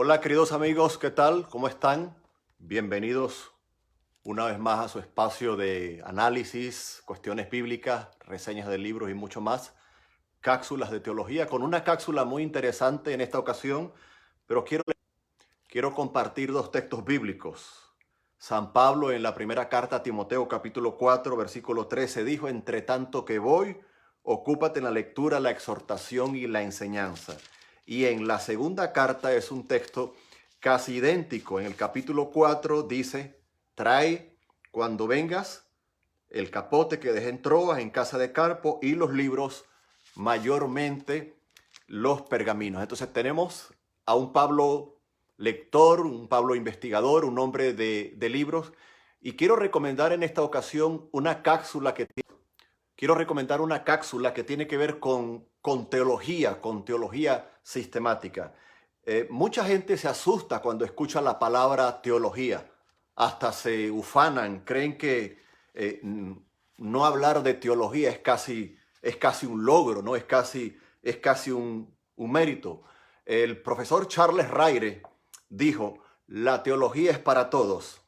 Hola queridos amigos, ¿qué tal? ¿Cómo están? Bienvenidos una vez más a su espacio de análisis, cuestiones bíblicas, reseñas de libros y mucho más. Cápsulas de teología, con una cápsula muy interesante en esta ocasión, pero quiero compartir dos textos bíblicos. San Pablo en la primera carta a Timoteo capítulo 4 versículo 13 dijo: entre tanto que voy, ocúpate en la lectura, la exhortación y la enseñanza. Y en la segunda carta es un texto casi idéntico. En el capítulo 4 dice: trae cuando vengas el capote que dejé en Troas, en casa de Carpo, y los libros, mayormente los pergaminos. Entonces tenemos a un Pablo lector, un Pablo investigador, un hombre de libros, y quiero recomendar en esta ocasión una cápsula que tiene que ver con teología sistemática. Mucha gente se asusta cuando escucha la palabra teología, hasta se ufanan, creen que no hablar de teología es casi un logro, ¿no? Es casi un mérito. El profesor Charles Raire dijo: la teología es para todos.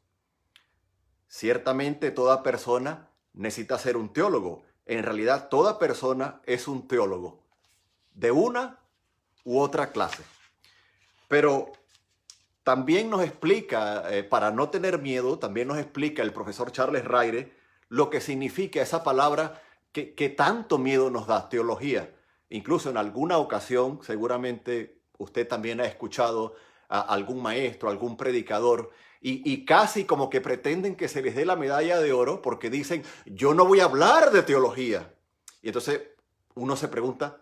Ciertamente toda persona necesita ser un teólogo. En realidad toda persona es un teólogo, de una u otra clase. Pero también nos explica, para no tener miedo, también nos explica el profesor Charles Raire lo que significa esa palabra que tanto miedo nos da, teología. Incluso en alguna ocasión, seguramente usted también ha escuchado a algún maestro, algún predicador, y casi como que pretenden que se les dé la medalla de oro porque dicen: yo no voy a hablar de teología. Y entonces uno se pregunta: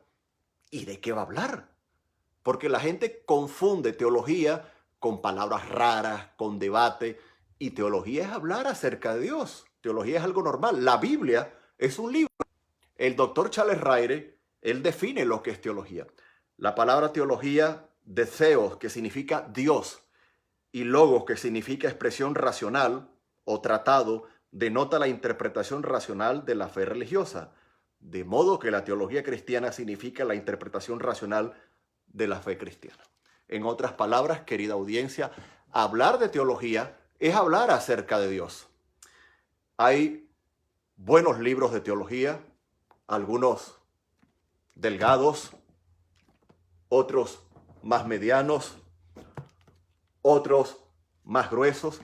¿y de qué va a hablar? Porque la gente confunde teología con palabras raras, con debate, y teología es hablar acerca de Dios. Teología es algo normal. La Biblia es un libro. El doctor Charles Raire, él define lo que es teología. La palabra teología, de theos, que significa Dios, y logos, que significa expresión racional o tratado, denota la interpretación racional de la fe religiosa. De modo que la teología cristiana significa la interpretación racional de la fe cristiana. En otras palabras, querida audiencia, hablar de teología es hablar acerca de Dios. Hay buenos libros de teología, algunos delgados, otros más medianos, otros más gruesos.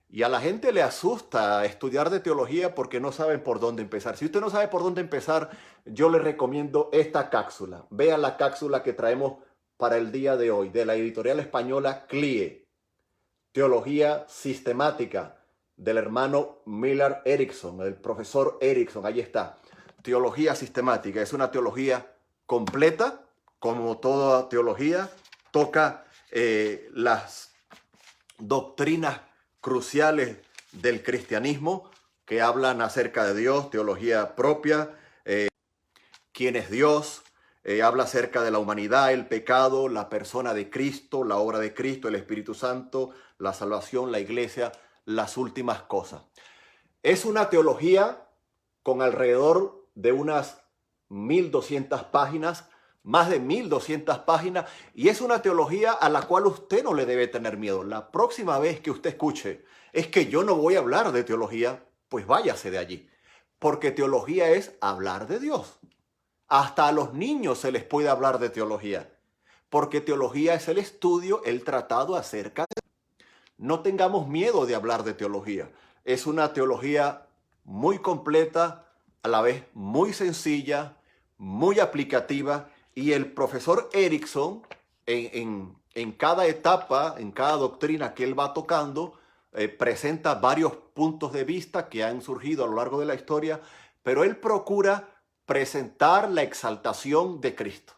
Y a la gente le asusta estudiar de teología porque no saben por dónde empezar. Si usted no sabe por dónde empezar, yo le recomiendo esta cápsula. Vea la cápsula que traemos para el día de hoy, de la editorial española CLIE, Teología Sistemática, del hermano Millard Erickson, del profesor Erickson. Ahí está. Teología sistemática. Es una teología completa, como toda teología. Toca las doctrinas cruciales del cristianismo que hablan acerca de Dios, teología propia, quién es Dios, habla acerca de la humanidad, el pecado, la persona de Cristo, la obra de Cristo, el Espíritu Santo, la salvación, la iglesia, las últimas cosas. Es una teología con alrededor de unas 1200 páginas, más de 1200 páginas, y es una teología a la cual usted no le debe tener miedo. La próxima vez que usted escuche: es que yo no voy a hablar de teología, pues váyase de allí, porque teología es hablar de Dios. Hasta a los niños se les puede hablar de teología, porque teología es el estudio, el tratado acerca de Dios. No tengamos miedo de hablar de teología. Es una teología muy completa, a la vez muy sencilla, muy aplicativa, y el profesor Erickson en cada etapa, en cada doctrina que él va tocando, presenta varios puntos de vista que han surgido a lo largo de la historia, pero él procura presentar la exaltación de Cristo.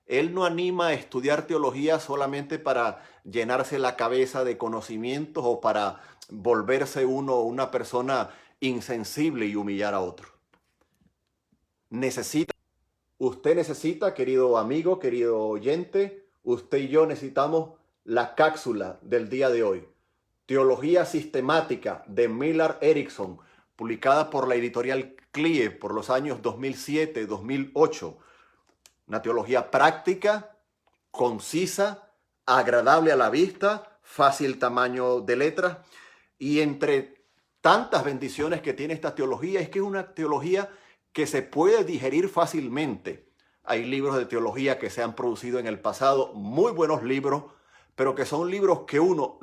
Él no anima a estudiar teología solamente para llenarse la cabeza de conocimientos o para volverse uno una persona insensible y humillar a otro. Usted necesita, querido amigo, querido oyente, usted y yo necesitamos la cápsula del día de hoy. Teología sistemática de Millard Erickson, publicada por la editorial CLIE por los años 2007-2008. Una teología práctica, concisa, agradable a la vista, fácil tamaño de letras. Y entre tantas bendiciones que tiene esta teología, es que es una teología que se puede digerir fácilmente. Hay libros de teología que se han producido en el pasado, muy buenos libros, pero que son libros que uno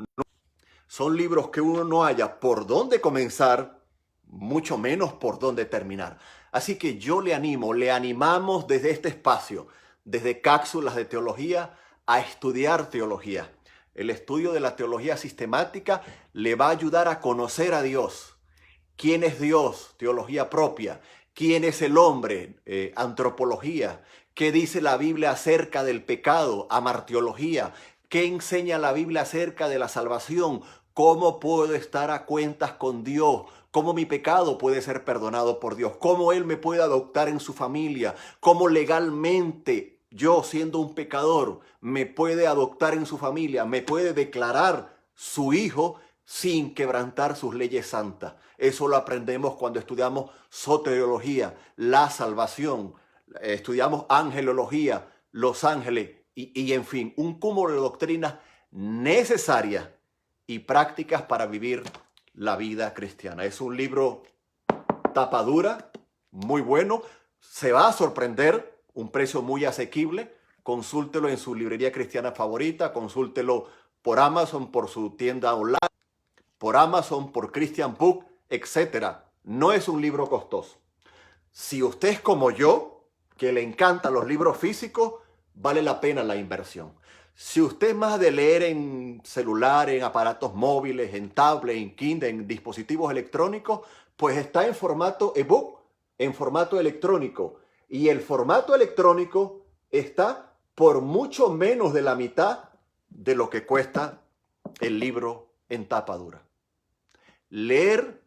no haya por dónde comenzar, mucho menos por dónde terminar. Así que yo le animamos desde este espacio, desde Cápsulas de Teología, a estudiar teología. El estudio de la teología sistemática le va a ayudar a conocer a Dios. ¿Quién es Dios? Teología propia. ¿Quién es el hombre? Antropología. ¿Qué dice la Biblia acerca del pecado? Amartiología. ¿Qué enseña la Biblia acerca de la salvación? ¿Cómo puedo estar a cuentas con Dios? ¿Cómo mi pecado puede ser perdonado por Dios? ¿Cómo Él me puede adoptar en su familia? ¿Cómo legalmente yo, siendo un pecador, me puede adoptar en su familia? ¿Me puede declarar su hijo sin quebrantar sus leyes santas? Eso lo aprendemos cuando estudiamos soteriología, la salvación. Estudiamos angelología, los ángeles y en fin, un cúmulo de doctrinas necesarias y prácticas para vivir la vida cristiana. Es un libro tapadura, muy bueno. Se va a sorprender, un precio muy asequible. Consúltelo en su librería cristiana favorita, consúltelo por Amazon, por su tienda online, por Amazon, por Christian Book, etc. No es un libro costoso. Si usted es como yo, que le encantan los libros físicos, vale la pena la inversión. Si usted es más de leer en celular, en aparatos móviles, en tablet, en Kindle, en dispositivos electrónicos, pues está en formato ebook, en formato electrónico. Y el formato electrónico está por mucho menos de la mitad de lo que cuesta el libro en tapa dura. Leer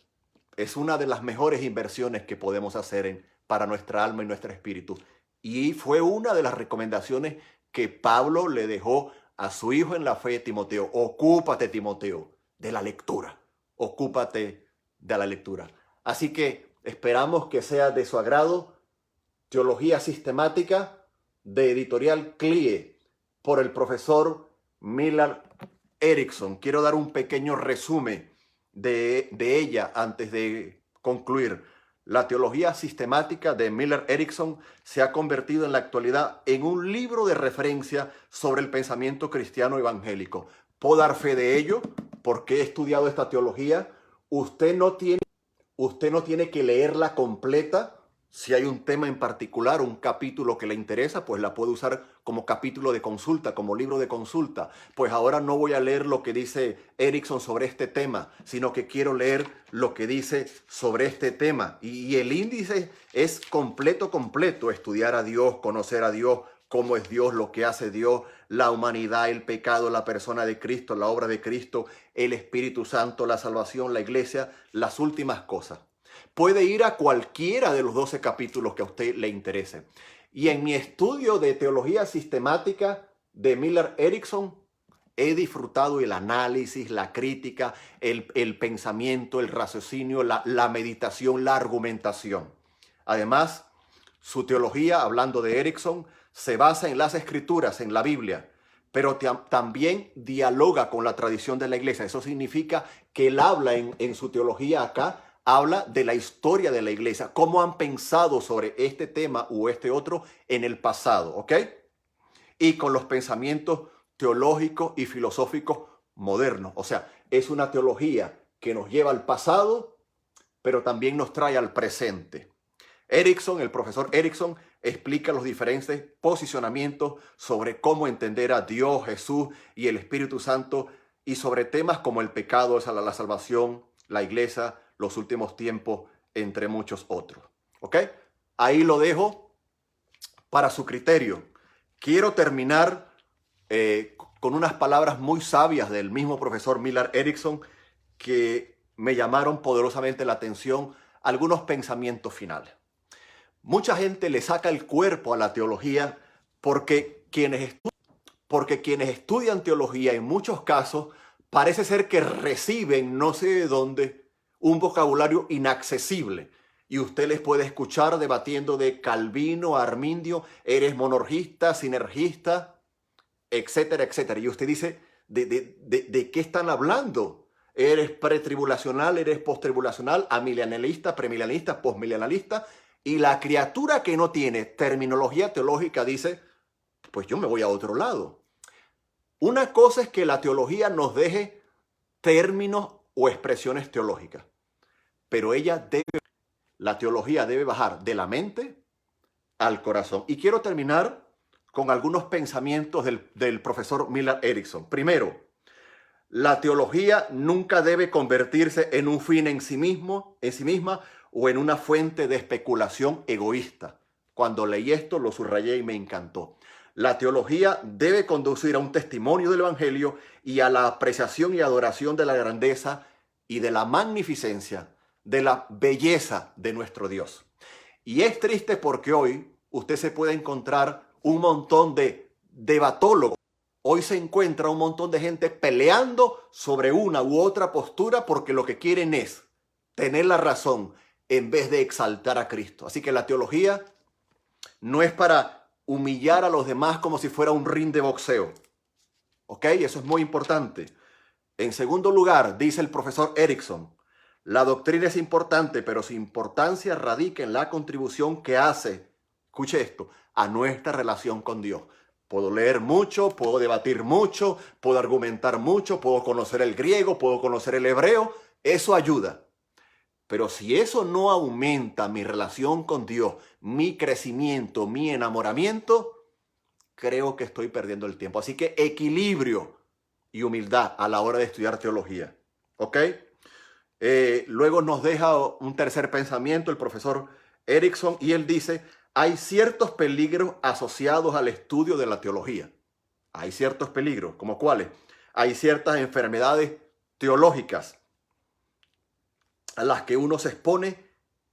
es una de las mejores inversiones que podemos hacer para nuestra alma y nuestro espíritu. Y fue una de las recomendaciones que Pablo le dejó a su hijo en la fe, Timoteo. Ocúpate, Timoteo, de la lectura. Ocúpate de la lectura. Así que esperamos que sea de su agrado Teología Sistemática de Editorial CLIE por el profesor Millard Erickson. Quiero dar un pequeño resumen de ella antes de concluir. La teología sistemática de Millard Erickson se ha convertido en la actualidad en un libro de referencia sobre el pensamiento cristiano evangélico. Puedo dar fe de ello porque he estudiado esta teología. Usted no tiene que leerla completa. Si hay un tema en particular, un capítulo que le interesa, pues la puede usar como capítulo de consulta, como libro de consulta. Pues ahora no voy a leer lo que dice Erickson sobre este tema, sino que quiero leer lo que dice sobre este tema. Y el índice es completo. Estudiar a Dios, conocer a Dios, cómo es Dios, lo que hace Dios, la humanidad, el pecado, la persona de Cristo, la obra de Cristo, el Espíritu Santo, la salvación, la iglesia, las últimas cosas. Puede ir a cualquiera de los 12 capítulos que a usted le interese. Y en mi estudio de teología sistemática de Millard Erickson, he disfrutado el análisis, la crítica, el pensamiento, el raciocinio, la meditación, la argumentación. Además, su teología, hablando de Erickson, se basa en las escrituras, en la Biblia, pero también dialoga con la tradición de la iglesia. Eso significa que él habla en su teología acá, habla de la historia de la iglesia, cómo han pensado sobre este tema u este otro en el pasado, ¿ok? Y con los pensamientos teológicos y filosóficos modernos. O sea, es una teología que nos lleva al pasado, pero también nos trae al presente. Erickson, el profesor Erickson, explica los diferentes posicionamientos sobre cómo entender a Dios, Jesús y el Espíritu Santo y sobre temas como el pecado, la salvación, la iglesia, los últimos tiempos, entre muchos otros. ¿Ok? Ahí lo dejo para su criterio. Quiero terminar con unas palabras muy sabias del mismo profesor Millard Erickson que me llamaron poderosamente la atención, algunos pensamientos finales. Mucha gente le saca el cuerpo a la teología porque quienes estudian teología en muchos casos parece ser que reciben no sé de dónde un vocabulario inaccesible. Y usted les puede escuchar debatiendo de Calvino, Armindio, eres monorgista, sinergista. etcétera, etcétera. Y usted dice, ¿de qué están hablando? ¿Eres pretribulacional, eres posttribulacional, amilenialista, premilenialista, postmilenialista? Y la criatura que no tiene terminología teológica dice, pues yo me voy a otro lado. Una cosa es que la teología nos deje términos o expresiones teológicas, pero la teología debe bajar de la mente al corazón. Y quiero terminar con algunos pensamientos del profesor Millard Erickson. Primero, la teología nunca debe convertirse en un fin en sí misma o en una fuente de especulación egoísta. Cuando leí esto lo subrayé y me encantó. La teología debe conducir a un testimonio del Evangelio y a la apreciación y adoración de la grandeza y de la magnificencia, de la belleza de nuestro Dios. Y es triste porque hoy usted se puede encontrar un montón de debatólogos. Hoy se encuentra un montón de gente peleando sobre una u otra postura porque lo que quieren es tener la razón en vez de exaltar a Cristo. Así que la teología no es para humillar a los demás como si fuera un ring de boxeo. ¿Ok? Eso es muy importante. En segundo lugar, dice el profesor Erickson, la doctrina es importante, pero su importancia radica en la contribución que hace, escuche esto, a nuestra relación con Dios. Puedo leer mucho, puedo debatir mucho, puedo argumentar mucho, puedo conocer el griego, puedo conocer el hebreo. Eso ayuda. Pero si eso no aumenta mi relación con Dios, mi crecimiento, mi enamoramiento, creo que estoy perdiendo el tiempo. Así que equilibrio y humildad a la hora de estudiar teología. ¿Ok? Luego nos deja un tercer pensamiento el profesor Erickson y él dice, hay ciertos peligros asociados al estudio de la teología. Hay ciertos peligros, ¿como cuáles? Hay ciertas enfermedades teológicas a las que uno se expone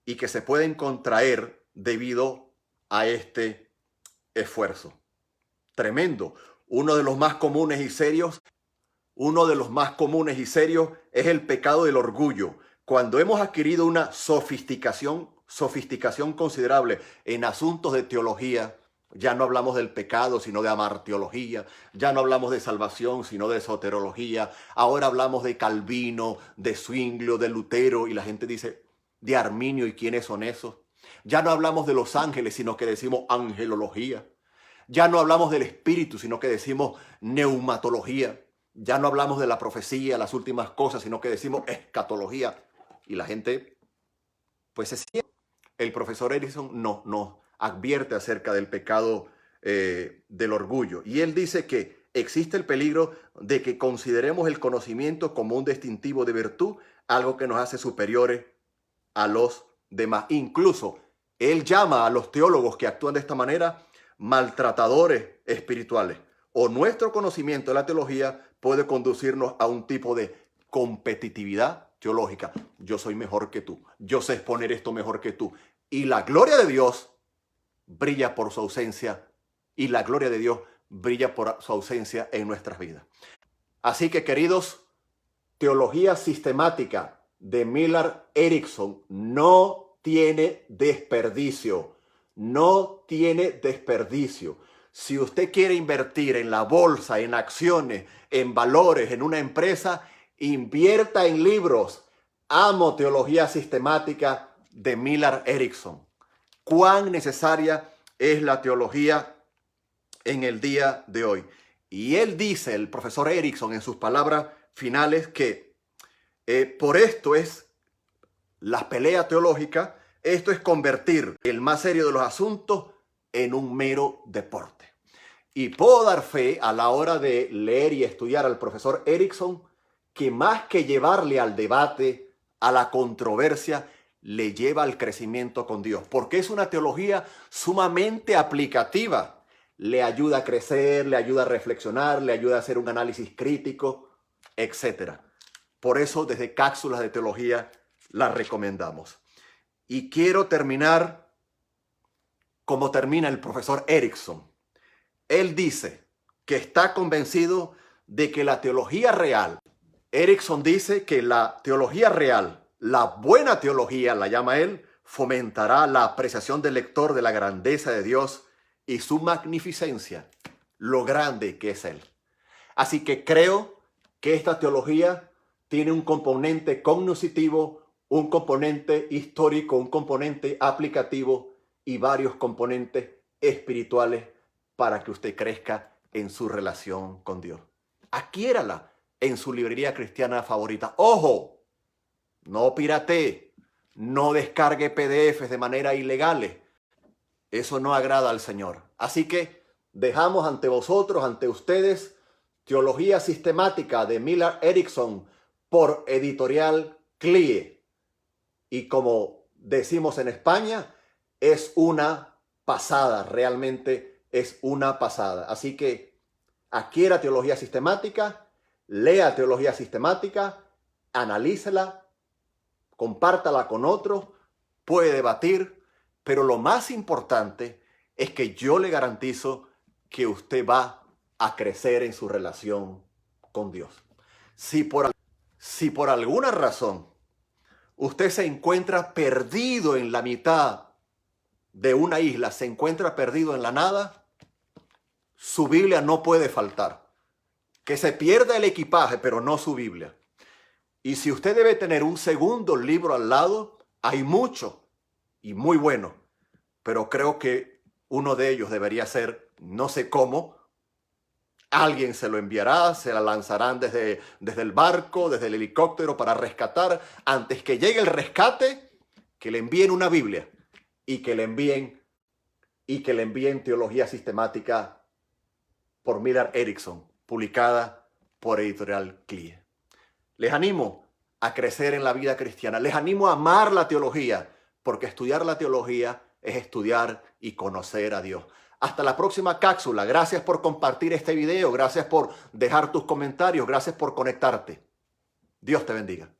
y que se pueden contraer debido a este esfuerzo. Tremendo. Uno de los más comunes y serios es el pecado del orgullo. Cuando hemos adquirido una sofisticación considerable en asuntos de teología, ya no hablamos del pecado, sino de amartiología. Ya no hablamos de salvación, sino de soterología. Ahora hablamos de Calvino, de Zwinglio, de Lutero, y la gente dice, de Arminio, ¿y quiénes son esos? Ya no hablamos de los ángeles, sino que decimos angelología. Ya no hablamos del espíritu, sino que decimos neumatología. Ya no hablamos de la profecía, las últimas cosas, sino que decimos escatología. Y la gente, pues se siente. El profesor Erickson nos advierte acerca del pecado del orgullo. Y él dice que existe el peligro de que consideremos el conocimiento como un distintivo de virtud, algo que nos hace superiores a los demás. Incluso él llama a los teólogos que actúan de esta manera maltratadores espirituales. O nuestro conocimiento de la teología puede conducirnos a un tipo de competitividad teológica. Yo soy mejor que tú. Yo sé exponer esto mejor que tú. Y la gloria de Dios brilla por su ausencia. Y la gloria de Dios brilla por su ausencia en nuestras vidas. Así que, queridos, teología sistemática de Millard Erickson no tiene desperdicio. No tiene desperdicio. Si usted quiere invertir en la bolsa, en acciones, en valores, en una empresa, invierta en libros. Amo teología sistemática de Millard Erickson. Cuán necesaria es la teología en el día de hoy. Y él dice, el profesor Erickson, en sus palabras finales, que por esto es la pelea teológica, esto es convertir el más serio de los asuntos en un mero deporte. Y puedo dar fe a la hora de leer y estudiar al profesor Erickson que más que llevarle al debate, a la controversia, le lleva al crecimiento con Dios. Porque es una teología sumamente aplicativa. Le ayuda a crecer, le ayuda a reflexionar, le ayuda a hacer un análisis crítico, etc. Por eso desde Cápsulas de Teología la recomendamos. Y quiero terminar como termina el profesor Erickson. Él dice que está convencido de que la teología real, Erickson dice que la teología real, la buena teología, la llama él, fomentará la apreciación del lector de la grandeza de Dios y su magnificencia lo grande que es Él. Así que creo que esta teología tiene un componente cognoscitivo, un componente histórico, un componente aplicativo y varios componentes espirituales para que usted crezca en su relación con Dios. Adquiérala en su librería cristiana favorita. ¡Ojo! No piratee, no descargue PDFs de manera ilegal. Eso no agrada al Señor. Así que dejamos ante vosotros, ante ustedes, Teología Sistemática de Millard Erickson por Editorial CLIE. Y como decimos en España, es una pasada, realmente es una pasada. Así que adquiera Teología Sistemática, lea Teología Sistemática, analícela, compártala con otros, puede debatir, pero lo más importante es que yo le garantizo que usted va a crecer en su relación con Dios. Si por alguna razón usted se encuentra perdido en la mitad de una isla, se encuentra perdido en la nada, su Biblia no puede faltar. Que se pierda el equipaje, pero no su Biblia. Y si usted debe tener un segundo libro al lado, hay mucho y muy bueno, pero creo que uno de ellos debería ser, no sé cómo, alguien se lo enviará, se la lanzarán desde el barco, desde el helicóptero para rescatar. Antes que llegue el rescate, que le envíen una Biblia y que le envíen Teología Sistemática por Millard Erickson, publicada por Editorial CLIE. Les animo a crecer en la vida cristiana. Les animo a amar la teología, porque estudiar la teología es estudiar y conocer a Dios. Hasta la próxima cápsula. Gracias por compartir este video. Gracias por dejar tus comentarios. Gracias por conectarte. Dios te bendiga.